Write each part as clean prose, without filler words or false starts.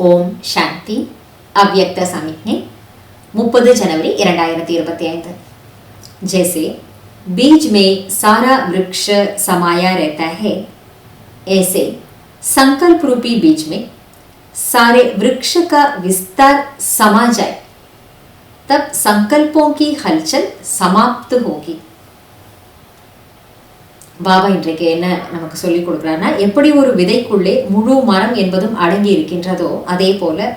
ओम शांति। अव्यक्त समिज्ञे 30 जनवरी 2025। जैसे बीज में सारा वृक्ष समाया रहता है, ऐसे संकल्प रूपी बीज में सारे वृक्ष का विस्तार समा जाए, तब संकल्पों की हलचल समाप्त होगी। பாபா இன்றைக்கு என்ன நமக்கு சொல்லிக் கொடுக்குறாருன்னா, எப்படி ஒரு விதைக்குள்ளே முழு மரம் என்பதும் அடங்கி இருக்கின்றதோ, அதே போல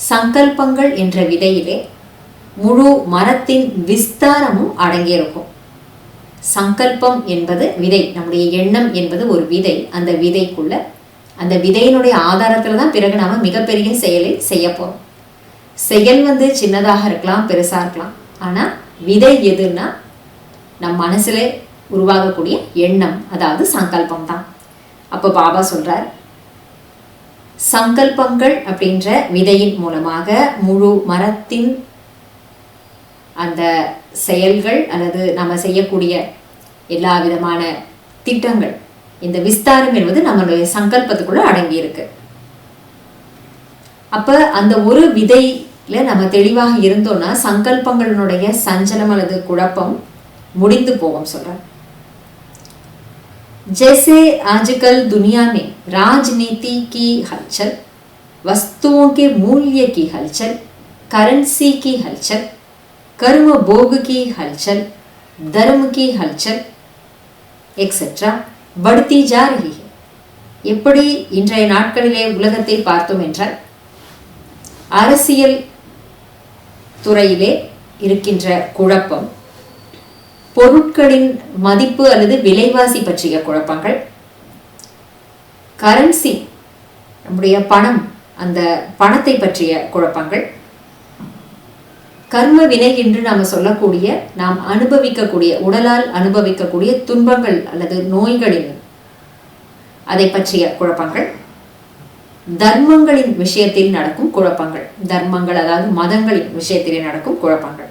சங்கல்பங்கள் என்ற விதையிலே முழு மரத்தின் விஸ்தாரமும் அடங்கியிருக்கும். சங்கல்பம் என்பது விதை, நம்முடைய எண்ணம் என்பது ஒரு விதை. அந்த விதைக்குள்ள, அந்த விதையினுடைய ஆதாரத்தில் தான் பிறகு நாம மிகப்பெரிய செயலை செய்ய போறோம். செயல் சின்னதாக இருக்கலாம், பெருசா இருக்கலாம். ஆனா விதை எதுன்னா நம் மனசுல உருவாகக்கூடிய எண்ணம், அதாவது சங்கல்பம் தான். அப்போ பாபா சொல்றார், சங்கல்பங்கள் அப்படின்ற விதையின் மூலமாக முழு மரத்தின் அந்த செயல்கள் அல்லது நம்ம செய்யக்கூடிய எல்லா விதமான திட்டங்கள், இந்த விஸ்தாரம் என்பது நம்மளுடைய சங்கல்பத்துக்குள்ள அடங்கி இருக்கு. அப்ப அந்த ஒரு விதையில நம்ம தெளிவாக இருந்தோம்னா சங்கல்பங்களுடைய சஞ்சலம் அல்லது குழப்பம் முடிந்து போகும் சொல்றார். जैसे आजकल दुनिया में राजनीति की हलचल, वस्तुओं के मूल्य की हलचल, करेंसी की हलचल, कर्म भोग की हलचल, धर्म की हलचल एक्सेट्रा बढ़ती जा रही है. எப்படி இன்றைய நாட்களிலே உலகத்தை பார்த்தோம் என்றால், அரசியல் துறையிலே இருக்கின்ற குழப்பம், பொருட்களின் மதிப்பு அல்லது விலைவாசி பற்றிய குழப்பங்கள், கரன்சி நம்முடைய பணம், அந்த பணத்தை பற்றிய குழப்பங்கள், கர்ம வினை என்று நாம் சொல்லக்கூடிய, நாம் அனுபவிக்கக்கூடிய, உடலால் அனுபவிக்கக்கூடிய துன்பங்கள் அல்லது நோய்களின் அதை பற்றிய குழப்பங்கள், தர்மங்களின் விஷயத்தில் நடக்கும் குழப்பங்கள், தர்மங்கள் அதாவது மதங்களின் விஷயத்திலே நடக்கும் குழப்பங்கள்.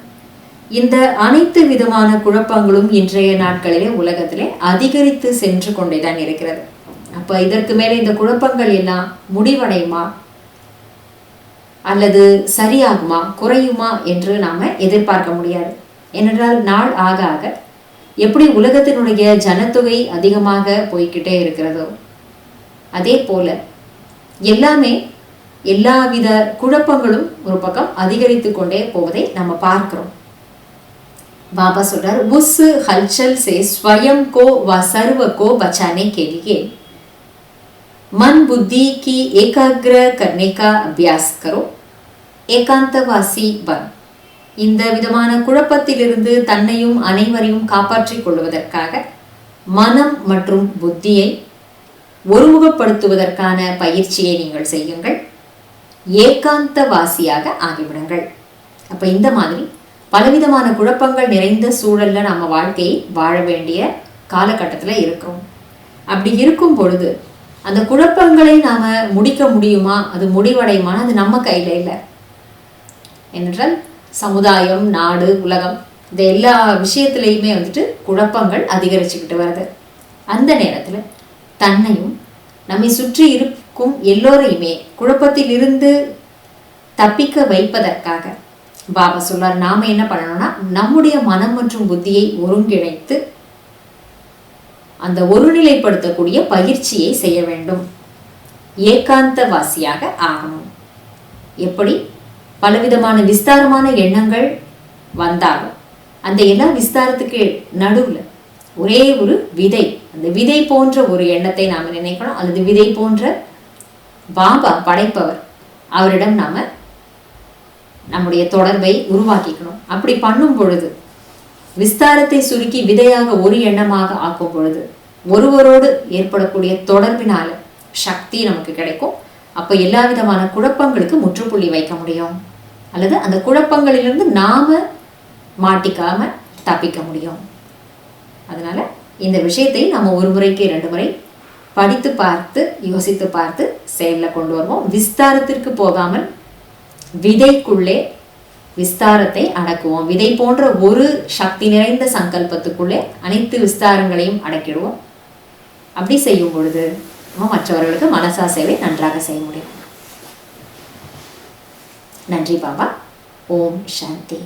இந்த அனைத்து விதமான குழப்பங்களும் இன்றைய நாட்களிலே உலகத்திலே அதிகரித்து சென்று கொண்டேதான் இருக்கிறது. அப்ப இதற்கு மேலே இந்த குழப்பங்கள் எல்லாம் முடிவடையுமா அல்லது சரியாகுமா, குறையுமா என்று நாம எதிர்பார்க்க முடியாது. ஏனென்றால் நாள் ஆக ஆக எப்படி உலகத்தினுடைய ஜனத்தொகை அதிகமாக போய்கிட்டே இருக்கிறதோ, அதே போல எல்லாமே எல்லாவித குழப்பங்களும் ஒரு பக்கம் அதிகரித்து கொண்டே போவதை நம்ம பார்க்கிறோம். बाबा சொல்றார், उस हलचल से स्वयं को व सर्व को बचाने के लिए मन बुद्धि की एकाग्र करने का अभ्यास करो, ஏகாந்தவாசி பன். இந்த விதமான குழப்பத்திலிருந்து தன்னையும் அனைவரையும் காப்பாற்றிக் கொள்வதற்காக மனம் மற்றும் புத்தியை ஒருமுகப்படுத்துவதற்கான பயிற்சியை நீங்கள் செய்யுங்கள். ஏகாந்தவாசியாக ஆகிவிடுங்கள். அப்ப இந்த மாதிரி பலவிதமான குழப்பங்கள் நிறைந்த சூழல்ல நம்ம வாழ்க்கையை வாழ வேண்டிய காலகட்டத்தில் இருக்கிறோம். அப்படி இருக்கும் பொழுது அந்த குழப்பங்களை நாம முடிக்க முடியுமா, அது முடிவடையுமா, அது நம்ம கையில இல்லை. என்றால் சமுதாயம், நாடு, உலகம், இந்த எல்லா விஷயத்திலையுமே குழப்பங்கள் அதிகரிச்சுக்கிட்டு வருது. அந்த நேரத்துல தன்னையும் நம்மை சுற்றி இருக்கும் எல்லோரையுமே குழப்பத்தில் இருந்து தப்பிக்க வைப்பதற்காக பாபா சொல்றார், நாம என்ன பண்ணணும்னா நம்முடைய மனம் மற்றும் புத்தியை ஒருங்கிணைத்து அந்த ஒருநிலைப்படுத்தக்கூடிய பயிற்சியை செய்ய வேண்டும். ஏகாந்தவாசியாக ஆகணும். எப்படி பலவிதமான விஸ்தாரமான எண்ணங்கள் வந்தாலும் அந்த எல்லா விஸ்தாரத்துக்கு நடுவுல ஒரே ஒரு விதை, அந்த விதை போன்ற ஒரு எண்ணத்தை நாம நினைக்கணும். அல்லது விதை போன்ற பாபா படைப்பவர், அவரிடம் நாம நம்முடைய தொடர்பை உருவாக்கிக்கணும். அப்படி பண்ணும் பொழுது, விஸ்தாரத்தை சுருக்கி விதையாக ஒரு எண்ணமாக ஆக்கும் பொழுது, ஒருவரோடு ஏற்படக்கூடிய தொடர்பினால சக்தி நமக்கு கிடைக்கும். அப்ப எல்லா விதமான குழப்பங்களுக்கு முற்றுப்புள்ளி வைக்க முடியும். அல்லது அந்த குழப்பங்களிலிருந்து நாம மாட்டிக்காம தப்பிக்க முடியும். அதனால இந்த விஷயத்தை நம்ம ஒரு முறைக்கு 2 முறை படித்து பார்த்து, யோசித்து பார்த்து செயல்ல கொண்டு வருவோம். விஸ்தாரத்திற்கு போகாமல் விதைக்குள்ளே விஸ்தாரத்தை அடக்குவோம். விதை போன்ற ஒரு சக்தி நிறைந்த சங்கல்பத்துக்குள்ளே அனைத்து விஸ்தாரங்களையும் அடக்கிடுவோம். அப்படி செய்யும் பொழுது மற்றவர்களுக்கு மனசா சேவை நன்றாக செய்ய முடியும். நன்றி பாபா. ஓம் சாந்தி.